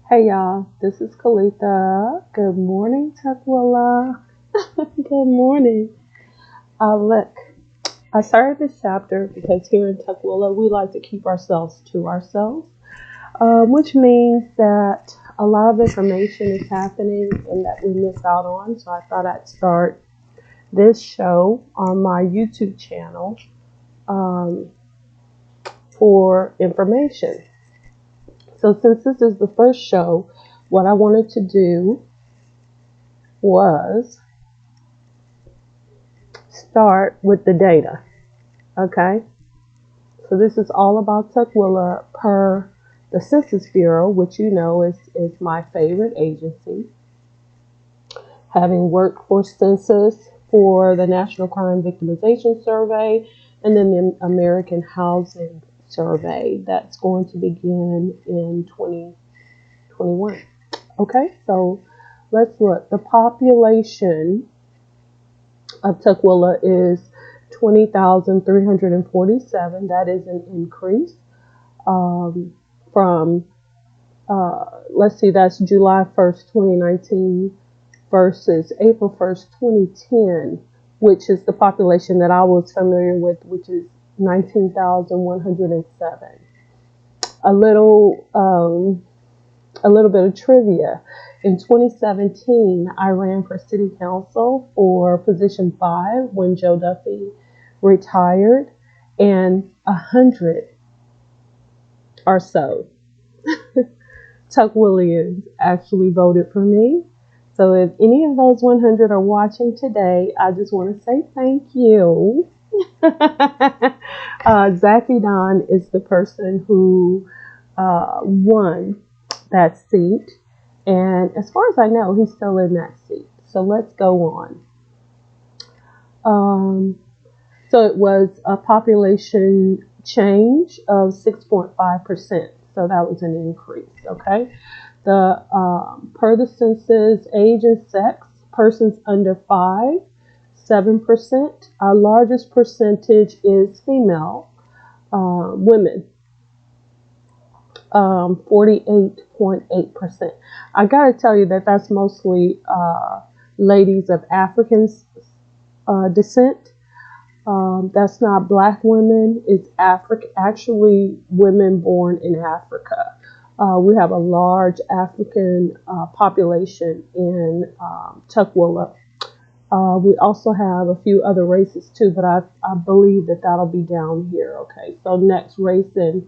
Hey y'all, this is Coletha. Good morning, Tukwila. Good morning. Look, I started this chapter because here in Tukwila we like to keep ourselves to ourselves, which means that a lot of information is happening and that we miss out on. So I thought I'd start this show on my YouTube channel um, for information. So since this is the first show, what I wanted to do was start with the data. Okay, so this is all about Tukwila per the Census Bureau, which you know is my favorite agency. Having worked for Census for the National Crime Victimization Survey and then the American Housing Survey that's going to begin in 2021. Okay, so let's look. The population of Tukwila is 20,347. That is an increase from, let's see, that's July 1st, 2019 versus April 1st, 2010, which is the population that I was familiar with, which is 19,107. A little, a little bit of trivia. In 2017, I ran for city council for position 5 when Joe Duffy retired, and 100 or so Tukwilians actually voted for me. So if any of those 100 are watching today, I just want to say thank you. Zachy Don is the person who won that seat. And as far as I know, he's still in that seat. So let's go on. So it was a population change of 6.5%. So that was an increase. Okay. The per the census, age and sex, persons under 5, 7%. Our largest percentage is female women. 48.8%. I gotta tell you that that's mostly ladies of African descent. That's not black women. It's actually women born in Africa. We have a large African population in Tukwila. We also have a few other races too, but I believe that that'll be down here. Okay, so next, race and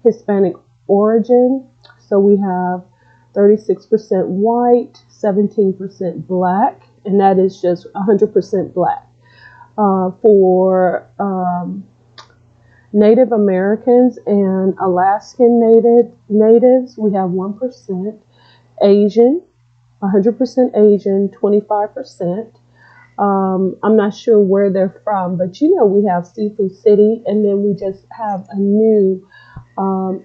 Hispanic origin. So we have 36% white, 17% black, and that is just 100% black. For Native Americans and Alaskan natives, we have 1%. Asian, 100% Asian, 25%. I'm not sure where they're from, but you know we have Seafood City, and then we just have a new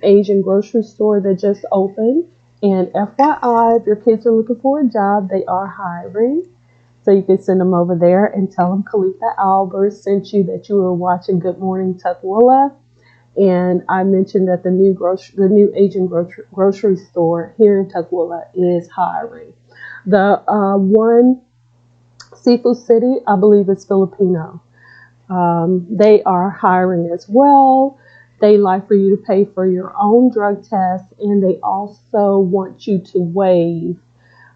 Asian grocery store that just opened. And FYI, if your kids are looking for a job, they are hiring. So you can send them over there and tell them ColethaAlbert sent you, that you were watching Good Morning Tukwila. And I mentioned that the new Asian grocery store here in Tukwila is hiring. The one Seafood City, I believe, is Filipino. They are hiring as well. They like for you to pay for your own drug test, and they also want you to waive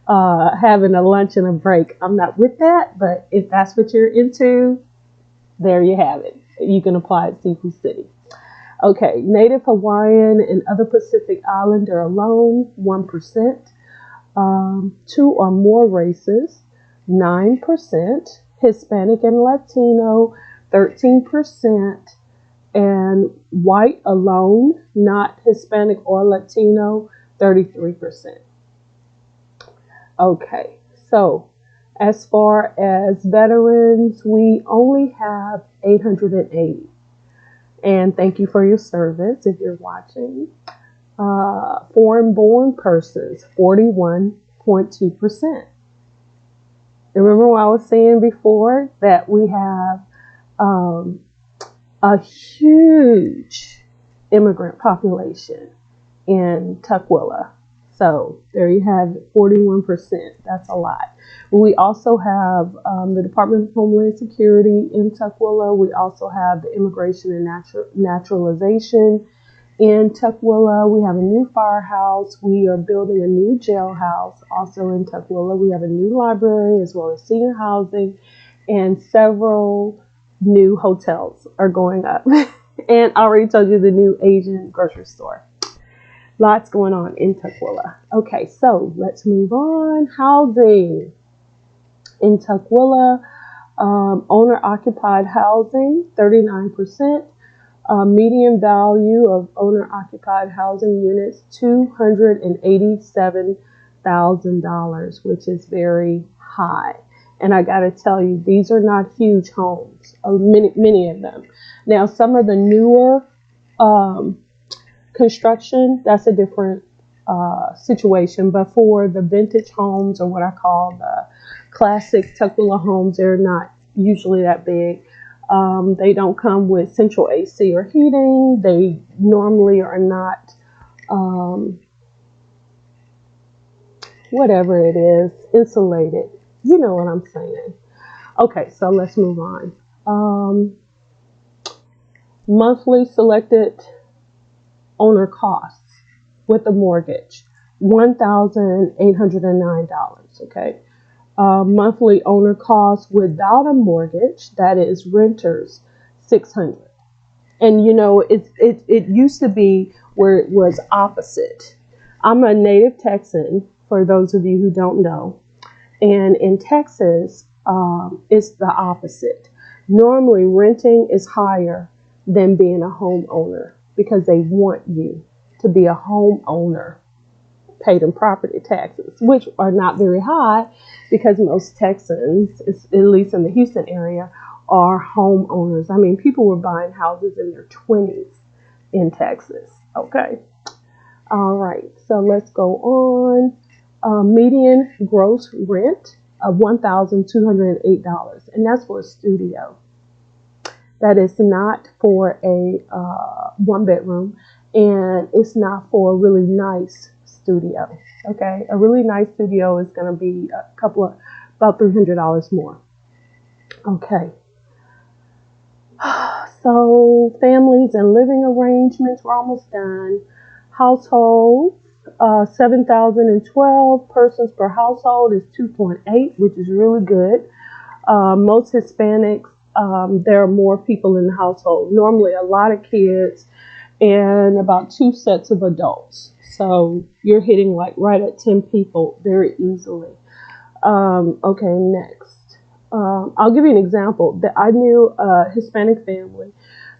having a lunch and a break. I'm not with that, but if that's what you're into, there you have it. You can apply at Seafood City. Okay, Native Hawaiian and other Pacific Islander alone, 1%. Two or more races, 9%. Hispanic and Latino, 13%. And white alone, not Hispanic or Latino, 33%. Okay, so as far as veterans, we only have 880. And thank you for your service if you're watching. Foreign-born persons, 41.2%. Remember what I was saying before, that we have a huge immigrant population in Tukwila. So there you have it, 41%. That's a lot. We also have the Department of Homeland Security in Tukwila. We also have the Immigration and Naturalization in Tukwila. We have a new firehouse. We are building a new jailhouse also in Tukwila. We have a new library as well as senior housing, and several new hotels are going up. And I already told you the new Asian grocery store. Lots going on in Tukwila. Okay, so let's move on. Housing in Tukwila, owner-occupied housing, 39%. Median value of owner-occupied housing units, $287,000, which is very high. And I got to tell you, these are not huge homes, many of them. Now, some of the newer construction, that's a different situation. But for the vintage homes, or what I call the classic Tukwila homes, they're not usually that big. They don't come with central AC or heating. They normally are not, whatever it is, insulated. You know what I'm saying. Okay, so let's move on. Monthly selected owner costs with a mortgage, $1,809, okay? Monthly owner costs without a mortgage, that is renters, $600. And you know, it used to be where it was opposite. I'm a native Texan, for those of you who don't know. And in Texas, it's the opposite. Normally, renting is higher than being a homeowner because they want you to be a homeowner, paid in property taxes, which are not very high because most Texans, at least in the Houston area, are homeowners. I mean, people were buying houses in their 20s in Texas. Okay. All right. So let's go on. Median gross rent of $1,208, and that's for a studio. That is not for a one bedroom, and it's not for a really nice studio. Okay, a really nice studio is going to be about $300 more. Okay. So families and living arrangements, we're almost done. Households, 7,012 persons per household is 2.8, which is really good. Most Hispanics, there are more people in the household. Normally a lot of kids and about 2 sets of adults. So you're hitting like right at 10 people very easily. Okay, next. I'll give you an example. I knew a Hispanic family.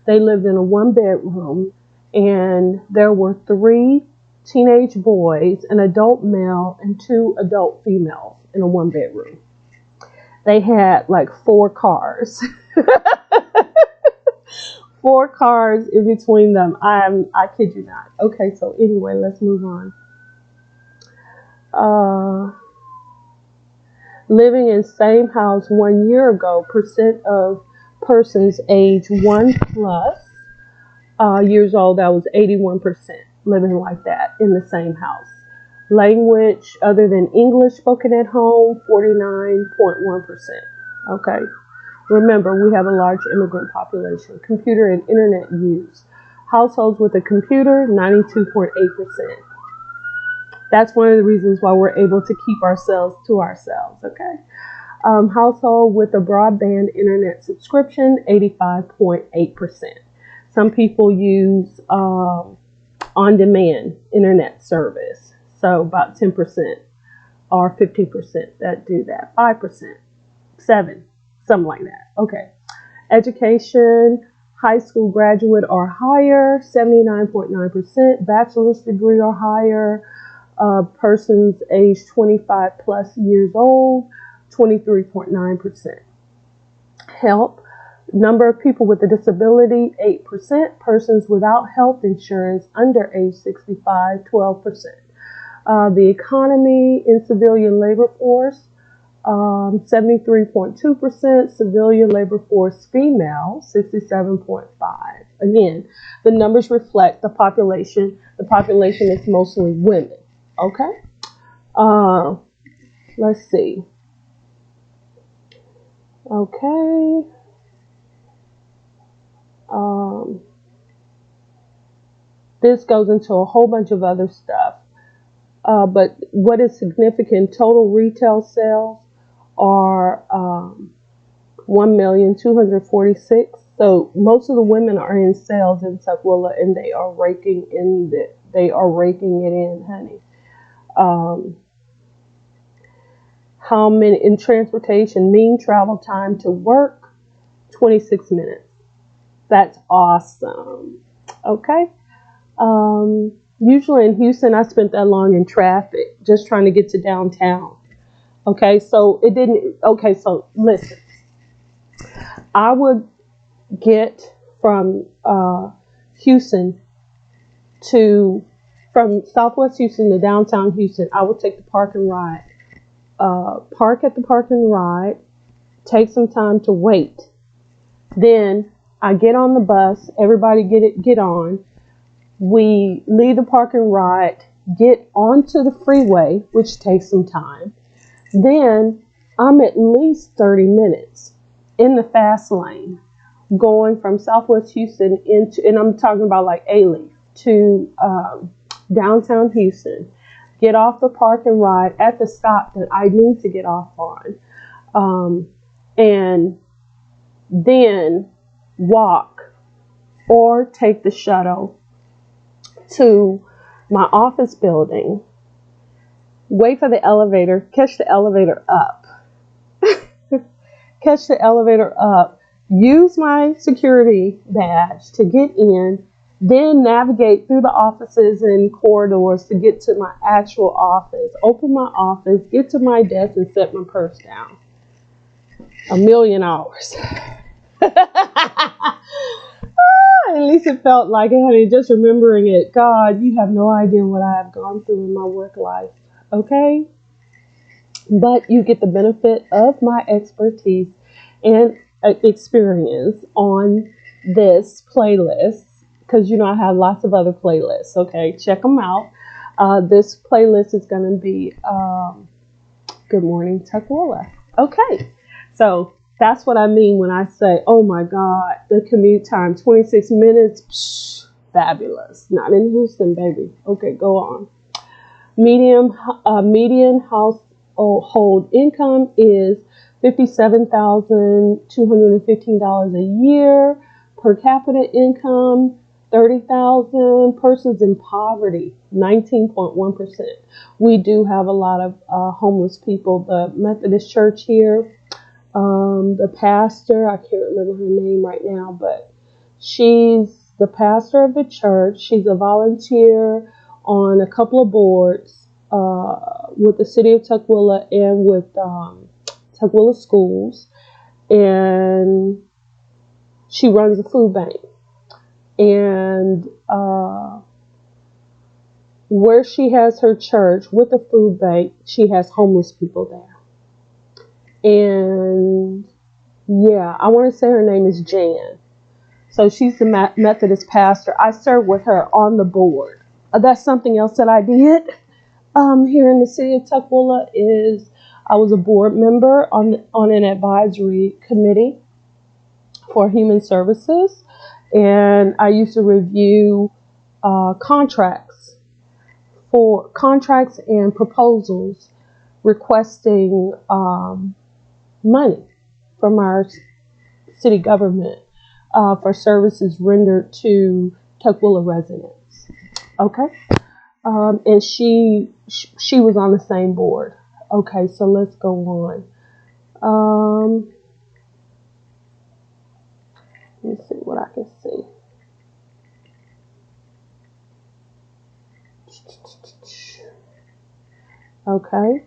They lived in a 1-bedroom, and there were 3 teenage boys, an adult male, and 2 adult females in a 1-bedroom. They had like 4 cars. 4 cars in between them. I kid you not. Okay, so anyway, let's move on. Living in same house 1 year ago, percent of persons age 1 plus years old, that was 81% living like that in the same house. Language other than English spoken at home, 49.1%. Okay. Remember, we have a large immigrant population. Computer and internet use. Households with a computer, 92.8%. That's one of the reasons why we're able to keep ourselves to ourselves, okay? Household with a broadband internet subscription, 85.8%. Some people use on-demand internet service, so about 10% or 15% that do that, 5%, 7%. Something like that. Okay. Education, high school graduate or higher, 79.9%. Bachelor's degree or higher. Persons age 25 plus years old, 23.9%. Help, number of people with a disability, 8%. Persons without health insurance under age 65, 12%. The economy in civilian labor force, 73.2%, civilian labor force female, 67.5%. Again, the numbers reflect the population. The population is mostly women. Okay. Uh, let's see. Okay. Um, this goes into a whole bunch of other stuff. But what is significant, total retail sales are 1,246,000. So most of the women are in sales in Tukwila, and they are raking it in, honey. How many in transportation? Mean travel time to work, 26 minutes. That's awesome. Okay. Usually in Houston, I spent that long in traffic just trying to get to downtown. Okay, so it didn't. Okay, so listen, I would get from Houston to from Southwest Houston to downtown Houston. I would take the park and ride. Park at the park and ride. Take some time to wait. Then I get on the bus. Everybody get on. We leave the park and ride, get onto the freeway, which takes some time. Then I'm at least 30 minutes in the fast lane going from Southwest Houston into, and I'm talking about like A-Leaf to downtown Houston. Get off the park and ride at the stop that I need to get off on. And then walk or take the shuttle to my office building, wait for the elevator, catch the elevator up, use my security badge to get in, then navigate through the offices and corridors to get to my actual office, open my office, get to my desk and set my purse down. 1,000,000 hours. At least it felt like it, honey. Just remembering it. God, you have no idea what I have gone through in my work life. Okay? But you get the benefit of my expertise and experience on this playlist. Because, you know, I have lots of other playlists. Okay? Check them out. This playlist is going to be Good Morning Tukwila. Okay. So that's what I mean when I say, oh my God, the commute time, 26 minutes, psh, fabulous. Not in Houston, baby. Okay, go on. Median household income is $57,215 a year. Per capita income, 30,000. Persons in poverty, 19.1%. We do have a lot of homeless people. The Methodist Church here, the pastor, I can't remember her name right now, but she's the pastor of the church. She's a volunteer on a couple of boards with the city of Tukwila and with Tukwila schools, and she runs a food bank. And where she has her church with the food bank, she has homeless people there. And yeah, I want to say her name is Jan. So she's the Methodist pastor. I serve with her on the board. That's something else that I did here in the city of Tukwila is I was a board member on an advisory committee for human services. And I used to review contracts and proposals requesting money from our city government for services rendered to Tukwila residents. Okay, and she was on the same board. Okay, so let's go on. Let me see what I can see. Okay.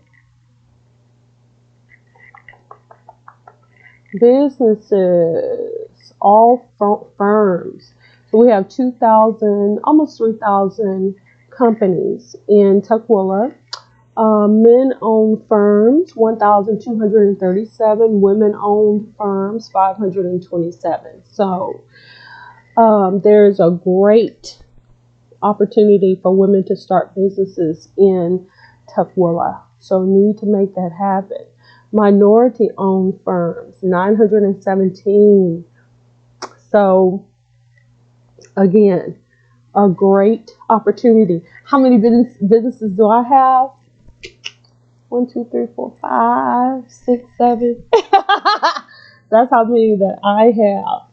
Businesses, all firms. So we have 2,000, almost 3,000 companies in Tukwila. Men-owned firms, 1,237. Women-owned firms, 527. So there's a great opportunity for women to start businesses in Tukwila. So need to make that happen. Minority-owned firms, 917. So again, a great opportunity. How many businesses do I have? 1, 2, 3, 4, 5, 6, 7. That's how many that I have.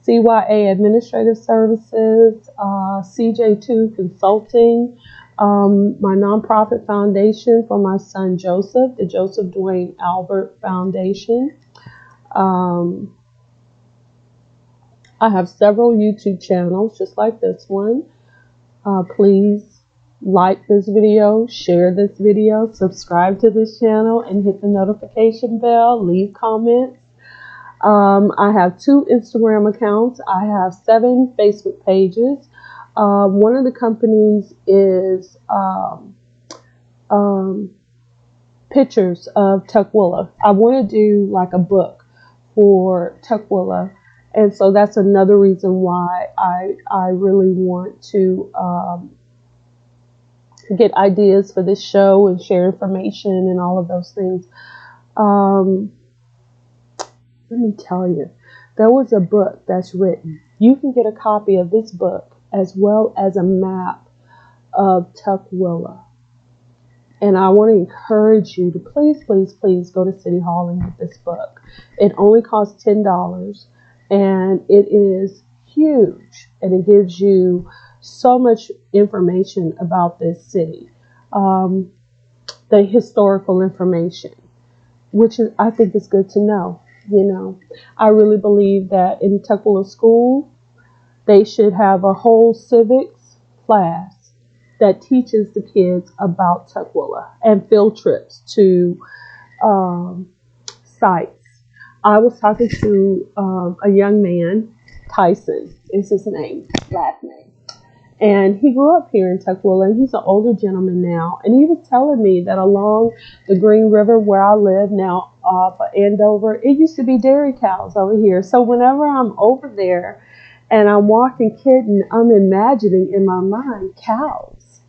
CYA Administrative Services, CJ2 Consulting, my nonprofit foundation for my son Joseph, the Joseph Dwayne Albert Foundation. I have several YouTube channels just like this one. Please like this video, share this video, subscribe to this channel, and hit the notification bell. Leave comments. I have 2 Instagram accounts. I have 7 Facebook pages. One of the companies is pictures of Tukwila. I want to do like a book for Tukwila, and so that's another reason why I really want to get ideas for this show and share information and all of those things. Let me tell you, there was a book that's written. You can get a copy of this book as well as a map of Tukwila. And I want to encourage you to please, please, please go to City Hall and get this book. It only costs $10, and it is huge, and it gives you so much information about this city, the historical information, which is, I think is good to know. You know, I really believe that in Tukwila School, they should have a whole civics class that teaches the kids about Tukwila and field trips to sites. I was talking to a young man, Tyson is his name, last name. And he grew up here in Tukwila, and he's an older gentleman now. And he was telling me that along the Green River where I live now, off of Andover, it used to be dairy cows over here. So whenever I'm over there and I'm walking kidding, I'm imagining in my mind cows,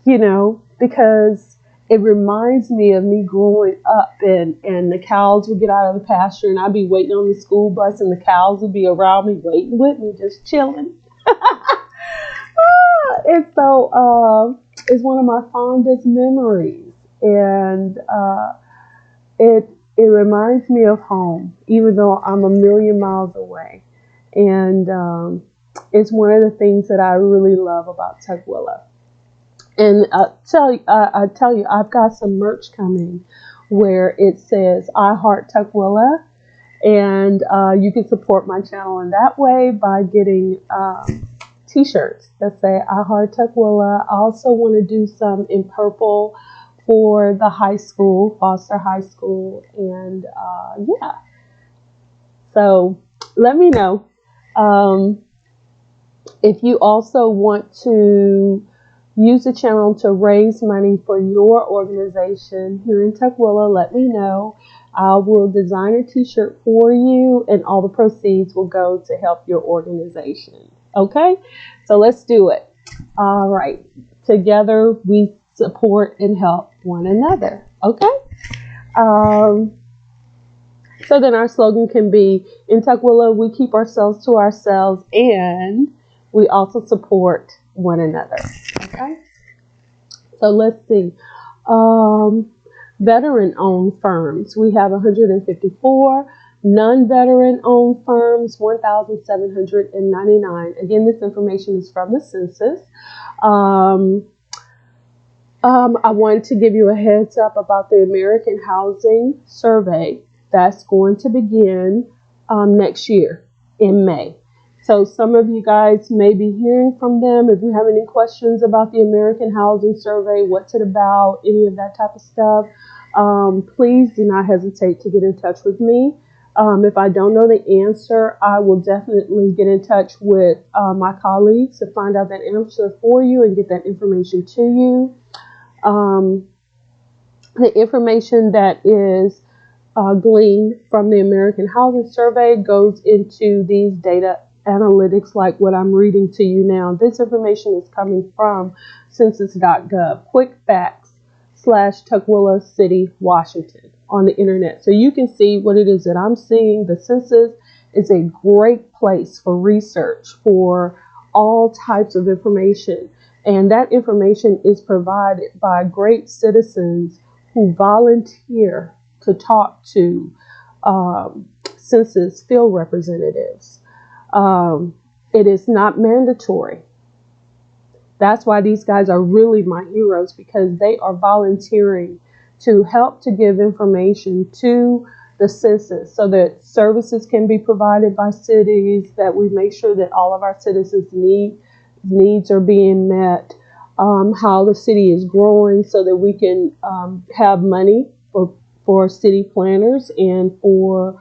you know, because it reminds me of me growing up, and the cows would get out of the pasture and I'd be waiting on the school bus and the cows would be around me waiting with me, just chilling. And so it's one of my fondest memories, and it reminds me of home, even though I'm a million miles away. And it's one of the things that I really love about Tukwila. And I tell you, I've got some merch coming where it says "I Heart Tukwila," and you can support my channel in that way by getting T-shirts that say "I Heart Tukwila." I also want to do some in purple for the high school, Foster High School, and yeah. So let me know if you also want to use the channel to raise money for your organization here in Tukwila. Let me know. I will design a T-shirt for you, and all the proceeds will go to help your organization. Okay, so let's do it. All right, together we support and help one another. Okay, so then our slogan can be, in Tukwila, we keep ourselves to ourselves, and we also support one another. Okay, so let's see. Veteran-owned firms, we have 154. Non-veteran-owned firms, 1,799. Again, this information is from the Census. I wanted to give you a heads up about the American Housing Survey that's going to begin next year in May. So some of you guys may be hearing from them. If you have any questions about the American Housing Survey, what's it about, any of that type of stuff, please do not hesitate to get in touch with me. If I don't know the answer, I will definitely get in touch with my colleagues to find out that answer for you and get that information to you. The information that is gleaned from the American Housing Survey goes into these data analytics like what I'm reading to you now. This information is coming from census.gov. Quick facts / Tukwila City, Washington on the internet. So you can see what it is that I'm seeing. The census is a great place for research, for all types of information. And that information is provided by great citizens who volunteer to talk to census field representatives. It is not mandatory. That's why these guys are really my heroes, because they are volunteering to help to give information to the census so that services can be provided by cities, that we make sure that all of our citizens' needs are being met, how the city is growing so that we can have money for city planners and for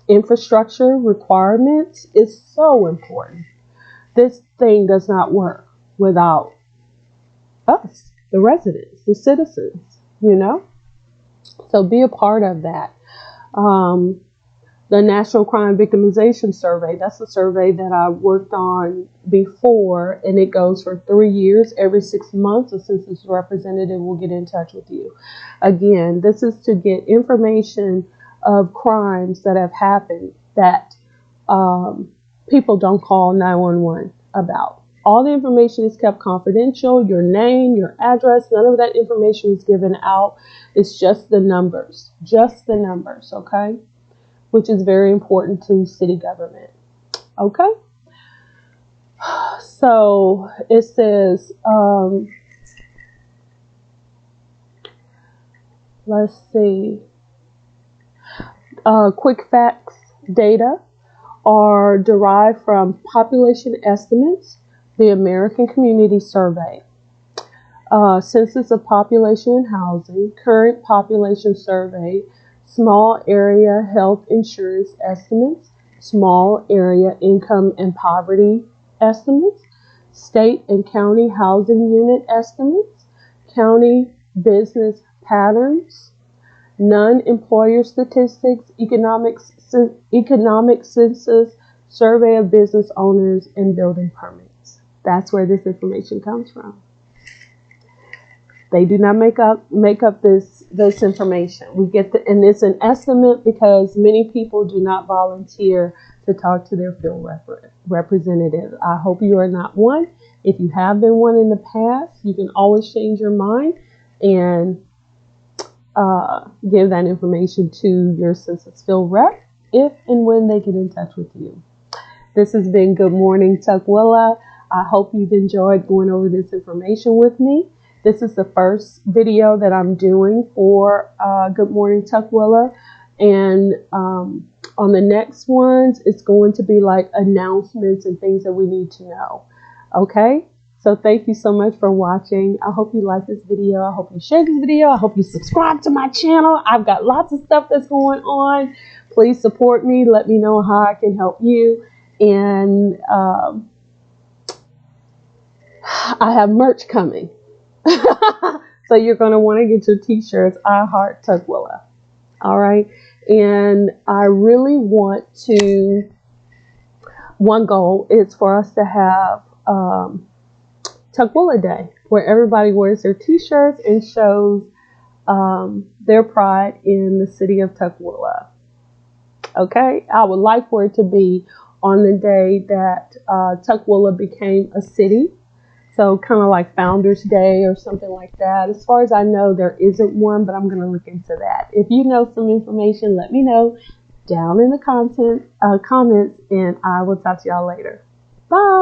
infrastructure requirements is so important. This thing does not work without us, the residents, the citizens, you know? So be a part of that. The National Crime Victimization Survey, that's a survey that I worked on before, and it goes for 3 years. Every 6 months, a census representative will get in touch with you. Again, this is to get information of crimes that have happened that people don't call 911 about. All the information is kept confidential. Your name, your address, none of that information is given out. It's just the numbers, okay? Which is very important to city government, okay? So it says, let's see, quick facts data are derived from population estimates, the American Community Survey, Census of Population and Housing, Current Population Survey, Small Area Health Insurance Estimates, Small Area Income and Poverty Estimates, State and County Housing Unit Estimates, County Business Patterns, Non-Employer Statistics, Economic Census, Survey of Business Owners, and Building Permits. That's where this information comes from. They do not make up this information. We get and it's an estimate because many people do not volunteer to talk to their field representative. I hope you are not one. If you have been one in the past, you can always change your mind and give that information to your census field rep if and when they get in touch with you. This has been Good Morning Tukwila. I hope you've enjoyed going over this information with me. This is the first video that I'm doing for Good Morning Tukwila. And on the next ones, it's going to be like announcements and things that we need to know. Okay? So thank you so much for watching. I hope you like this video. I hope you share this video. I hope you subscribe to my channel. I've got lots of stuff that's going on. Please support me. Let me know how I can help you. And I have merch coming. So you're going to want to get your t-shirts. I heart Tukwila. All right. And I really want to, one goal is for us to have Tukwila Day, where everybody wears their t-shirts and shows their pride in the city of Tukwila. Okay. I would like for it to be on the day that Tukwila became a city. So kind of like Founders Day or something like that. As far as I know, there isn't one, but I'm going to look into that. If you know some information, let me know down in the comments, and I will talk to y'all later. Bye.